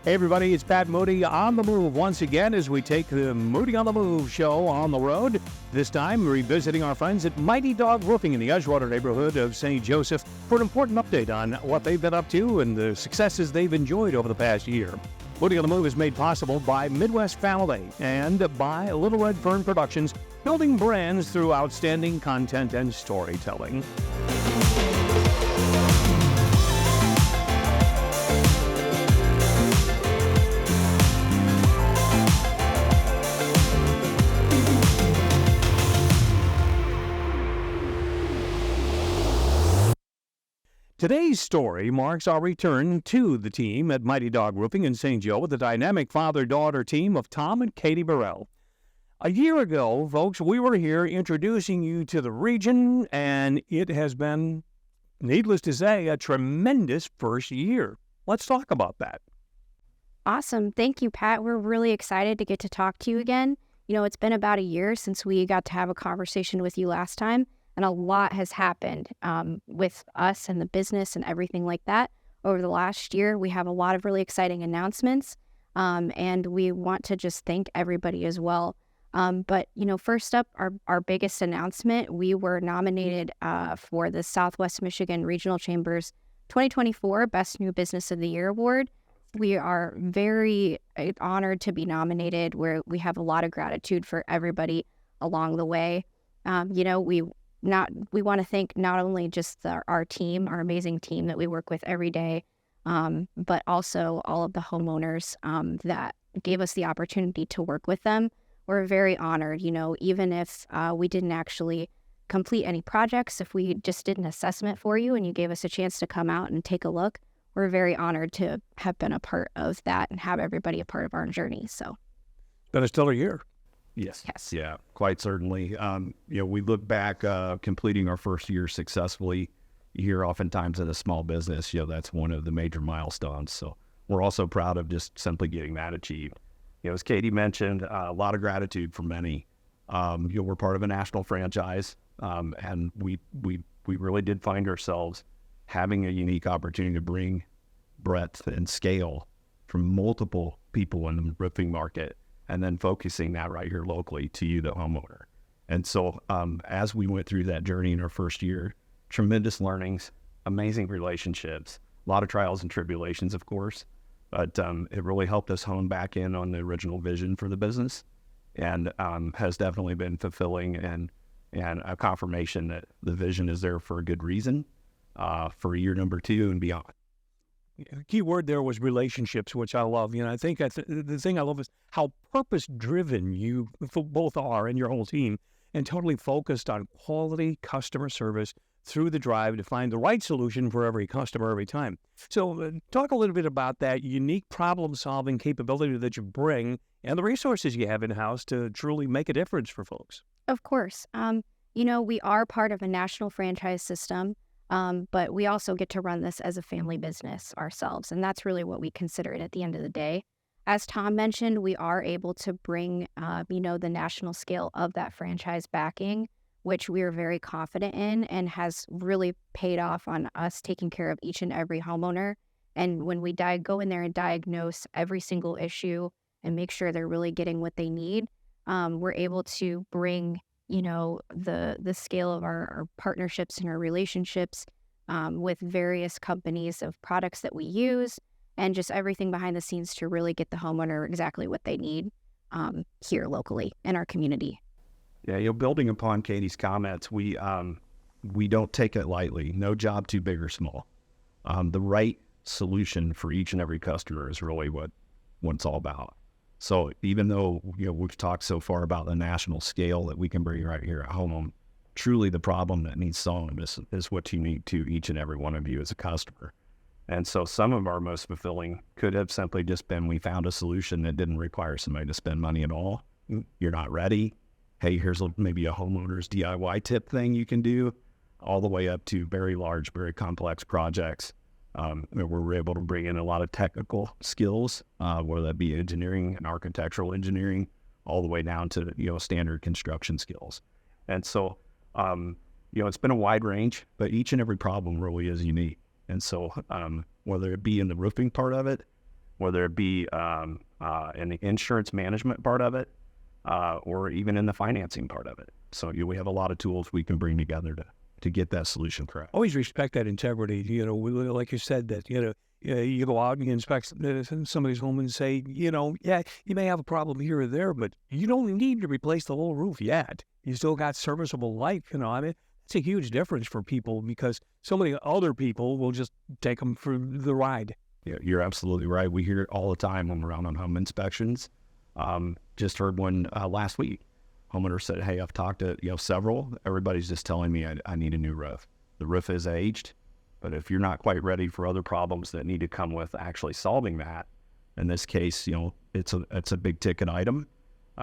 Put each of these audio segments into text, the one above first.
Hey everybody, it's Pat Moody on the move once again as we take the Moody on the Move show on the road. This time revisiting our friends at Mighty Dog Roofing in the Edgewater neighborhood of St. Joseph for an important update on what they've been up to and the successes they've enjoyed over the past year. Moody on the Move is made possible by Midwest Family and by Little Red Fern Productions, building brands through outstanding content and storytelling. Today's story marks our return to the team at Mighty Dog Roofing in St. Joe with the dynamic father-daughter team of Tom and Katie Burrell. A year ago, folks, we were here introducing you to the region, and it has been, needless to say, a tremendous first year. Let's talk about that. Awesome. Thank you, Pat. We're really excited to get to talk to you again. You know, it's been about a year since we got to have a conversation with you last time. And a lot has happened with us and the business and everything like that over the last year. We have a lot of really exciting announcements, and we want to just thank everybody as well. But, you know, first up, our biggest announcement, we were nominated for the Southwest Michigan Regional Chamber's 2024 Best New Business of the Year Award. We are very honored to be nominated, where we have a lot of gratitude for everybody along the way. You know, we want to thank not only just our team, our amazing team that we work with every day, but also all of the homeowners that gave us the opportunity to work with them. We're very honored, you know, even if we didn't actually complete any projects, if we just did an assessment for you and you gave us a chance to come out and take a look, we're very honored to have been a part of that and have everybody a part of our journey. So, Been a stellar year. Yes. Yes. Yeah, quite certainly. You know, we look back, completing our first year successfully. You hear oftentimes in a small business, you know, that's one of the major milestones. So we're also proud of just simply getting that achieved. You know, as Katie mentioned, a lot of gratitude for many. You know, we're part of a national franchise, and we really did find ourselves having a unique opportunity to bring breadth and scale from multiple people in the roofing market, and then focusing that right here locally to you, the homeowner. And so as we went through that journey in our first year, tremendous learnings, amazing relationships, a lot of trials and tribulations, of course, but it really helped us hone back in on the original vision for the business, and has definitely been fulfilling and a confirmation that the vision is there for a good reason for year number 2 and beyond. The key word there was relationships, which I love. You know, I think the thing I love is how purpose-driven you both are and your whole team, and totally focused on quality customer service through the drive to find the right solution for every customer every time. So talk a little bit about that unique problem-solving capability that you bring and the resources you have in-house to truly make a difference for folks. Of course. You know, we are part of a national franchise system. But we also get to run this as a family business ourselves, and that's really what we consider it at the end of the day. As Tom mentioned, we are able to bring, you know, the national scale of that franchise backing, which we are very confident in and has really paid off on us taking care of each and every homeowner. And when we go in there and diagnose every single issue and make sure they're really getting what they need, we're able to bring, you know, the scale of our partnerships and our relationships with various companies of products that we use, and just everything behind the scenes to really get the homeowner exactly what they need here locally in our community. Yeah, you know, building upon Katie's comments, we don't take it lightly. No job too big or small. The right solution for each and every customer is really what it's all about. So even though, you know, we've talked so far about the national scale that we can bring right here at home, truly the problem that needs solving is what's unique to each and every one of you as a customer. And so some of our most fulfilling could have simply just been, we found a solution that didn't require somebody to spend money at all. You're not ready. Hey, here's maybe a homeowner's DIY tip thing you can do, all the way up to very large, very complex projects. We're able to bring in a lot of technical skills, whether that be engineering and architectural engineering, all the way down to, you know, standard construction skills. And so, you know, it's been a wide range, but each and every problem really is unique. And so whether it be in the roofing part of it, whether it be in the insurance management part of it, or even in the financing part of it. So we have a lot of tools we can bring together to get that solution correct. Always respect that integrity. Like you said, that, you go out and you inspect somebody's home and say, yeah, you may have a problem here or there, but you don't need to replace the whole roof yet. You still got serviceable life. I mean, it's a huge difference for people because so many other people will just take them for the ride. Yeah, you're absolutely right. We hear it all the time when we're out on home inspections. Just heard one last week. Homeowner said, hey, I've talked to several. Everybody's just telling me I need a new roof. The roof is aged, but if you're not quite ready for other problems that need to come with actually solving that, in this case, it's a big ticket item.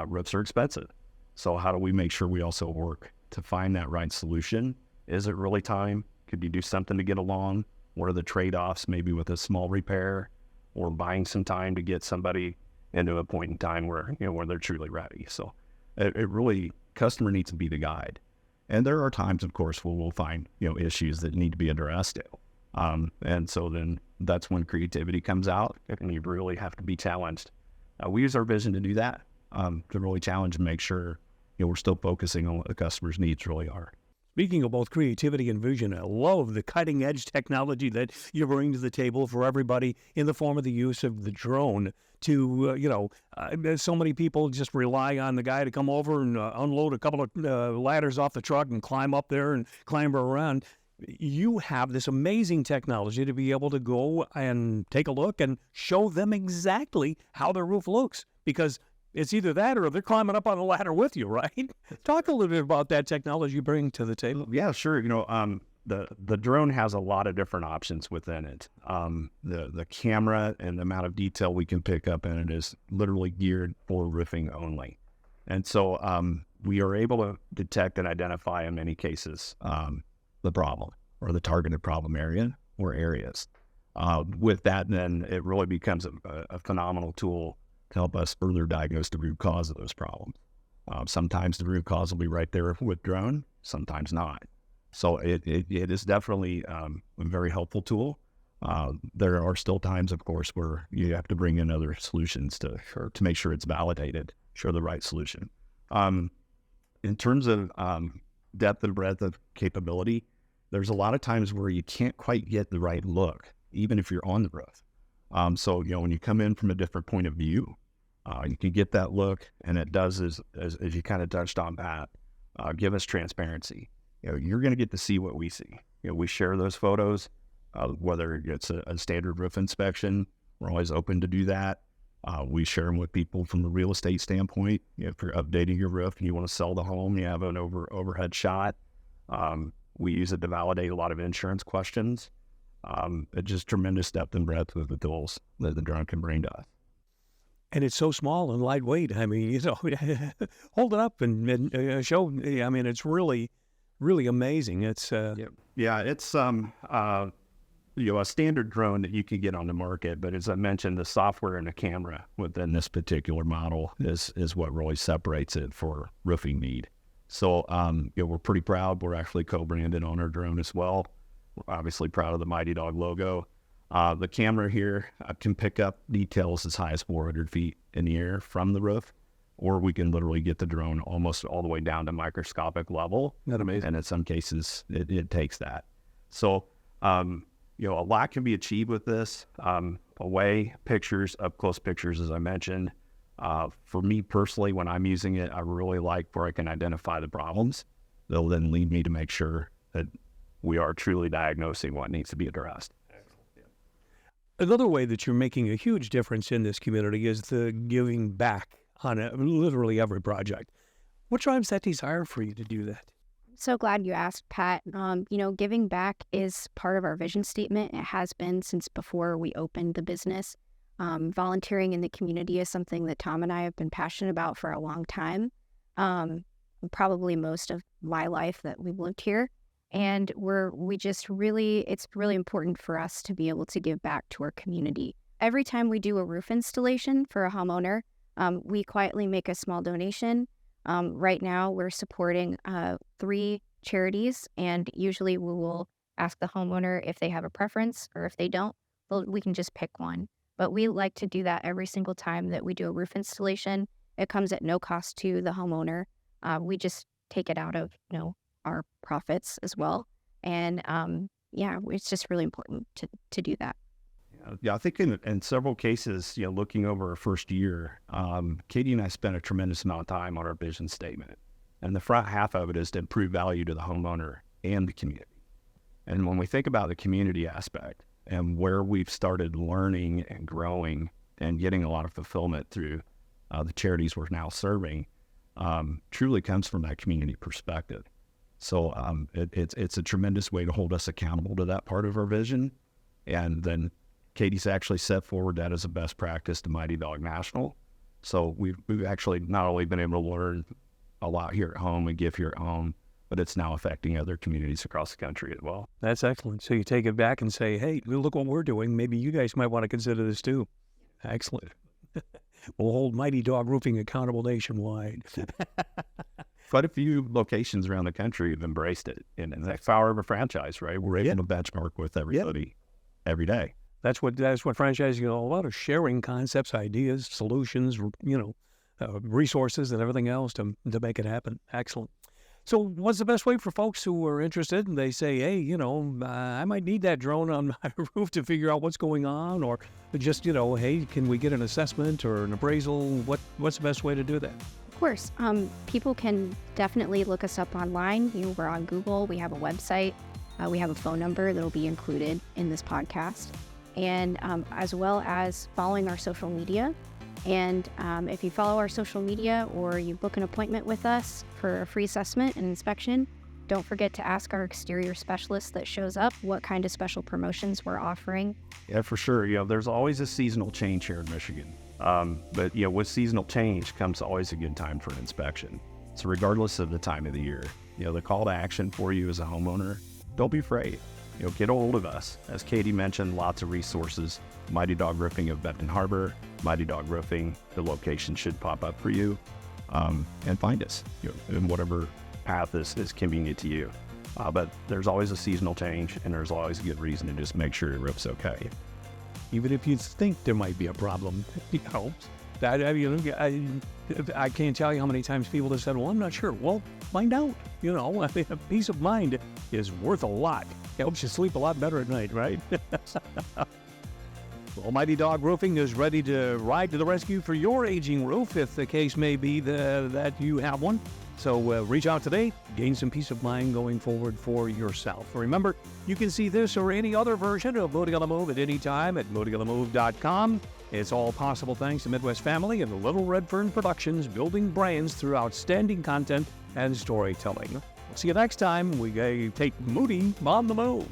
Roofs are expensive. So how do we make sure we also work to find that right solution? Is it really time? Could you do something to get along? What are the trade-offs maybe with a small repair or buying some time to get somebody into a point in time where, where they're truly ready? So it really, customer needs to be the guide. And there are times, of course, where we'll find, issues that need to be addressed. And so then that's when creativity comes out and you really have to be challenged. We use our vision to do that, to really challenge and make sure, we're still focusing on what the customer's needs really are. Speaking of both creativity and vision, I love the cutting-edge technology that you bring to the table for everybody in the form of the use of the drone to, so many people just rely on the guy to come over and unload a couple of ladders off the truck and climb up there and clamber around. You have this amazing technology to be able to go and take a look and show them exactly how their roof looks, because it's either that or they're climbing up on a ladder with you, right? Talk a little bit about that technology you bring to the table. Yeah, sure. The drone has a lot of different options within it. The camera and the amount of detail we can pick up in it is literally geared for roofing only. And so we are able to detect and identify in many cases the problem or the targeted problem area or areas. With that, then it really becomes a phenomenal tool to help us further diagnose the root cause of those problems. Sometimes the root cause will be right there with drone, sometimes not. So it is definitely a very helpful tool. There are still times, of course, where you have to bring in other solutions to make sure it's validated, show the right solution. In terms of depth and breadth of capability, there's a lot of times where you can't quite get the right look, even if you're on the roof. So, when you come in from a different point of view, you can get that look, and it does, as you kind of touched on, Pat, give us transparency. You're going to get to see what we see. We share those photos, whether it's a standard roof inspection. We're always open to do that. We share them with people from the real estate standpoint. If you're updating your roof and you want to sell the home, you have an overhead shot. We use it to validate a lot of insurance questions. It's just tremendous depth and breadth with the tools that the drone can bring to us. And it's so small and lightweight. I mean, hold it up and show. I mean, it's really, really amazing. It's it's a standard drone that you can get on the market. But as I mentioned, the software and the camera within this particular model is what really separates it for roofing need. So we're pretty proud. We're actually co-branded on our drone as well. We're obviously proud of the Mighty Dog logo. The camera here can pick up details as high as 400 feet in the air from the roof, or we can literally get the drone almost all the way down to microscopic level. Isn't that amazing? And in some cases, it takes that. So, a lot can be achieved with this. Away pictures, up close pictures, as I mentioned. For me personally, when I'm using it, I really like where I can identify the problems. They'll then lead me to make sure that we are truly diagnosing what needs to be addressed. Another way that you're making a huge difference in this community is the giving back on literally every project. What drives that desire for you to do that? So glad you asked, Pat. Giving back is part of our vision statement. It has been since before we opened the business. Volunteering in the community is something that Tom and I have been passionate about for a long time. Probably most of my life that we've lived here. And it's really important for us to be able to give back to our community. Every time we do a roof installation for a homeowner, we quietly make a small donation. Right now, we're supporting 3 charities, and usually we will ask the homeowner if they have a preference, or if they don't, we can just pick one. But we like to do that every single time that we do a roof installation. It comes at no cost to the homeowner. We just take it out of, our profits as well. And it's just really important to do that. Yeah, I think in several cases, looking over our first year, Katie and I spent a tremendous amount of time on our vision statement. And the front half of it is to improve value to the homeowner and the community. And when we think about the community aspect and where we've started learning and growing and getting a lot of fulfillment through the charities we're now serving, truly comes from that community perspective. So it's a tremendous way to hold us accountable to that part of our vision. And then Katie's actually set forward that as a best practice to Mighty Dog National. So we've actually not only been able to learn a lot here at home and give here at home, but it's now affecting other communities across the country as well. That's excellent. So you take it back and say, hey, look what we're doing. Maybe you guys might want to consider this too. Excellent. We'll hold Mighty Dog Roofing accountable nationwide. Quite a few locations around the country have embraced it. And that's the power of a franchise, right? We're able to benchmark with everybody every day. That's what franchising is all about, is sharing concepts, ideas, solutions, resources and everything else to make it happen. Excellent. So what's the best way for folks who are interested and they say, hey, I might need that drone on my roof to figure out what's going on, or just, hey, can we get an assessment or an appraisal? What's the best way to do that? Of course. People can definitely look us up online. We're on Google. We have a website. We have a phone number that will be included in this podcast. And as well as following our social media. And if you follow our social media or you book an appointment with us for a free assessment and inspection, don't forget to ask our exterior specialist that shows up what kind of special promotions we're offering. Yeah, for sure. There's always a seasonal change here in Michigan. But with seasonal change comes always a good time for an inspection. So regardless of the time of the year, the call to action for you as a homeowner, don't be afraid. Get a hold of us. As Katie mentioned, lots of resources. Mighty Dog Roofing of Benton Harbor, Mighty Dog Roofing, the location should pop up for you. And find us in whatever path is convenient to you. But there's always a seasonal change, and there's always a good reason to just make sure your roof's okay. Even if you think there might be a problem, I can't tell you how many times people have said, well, I'm not sure. Well, find out. A peace of mind is worth a lot. Helps you sleep a lot better at night, right? Well, Mighty Dog Roofing is ready to ride to the rescue for your aging roof, if the case may be that you have one. So reach out today, gain some peace of mind going forward for yourself. Remember, you can see this or any other version of Moody on the Move at any time at moodyonthemove.com. It's all possible thanks to Midwest Family and the Little Red Fern Productions, building brands through outstanding content and storytelling. See you next time. We take Moody on the Move.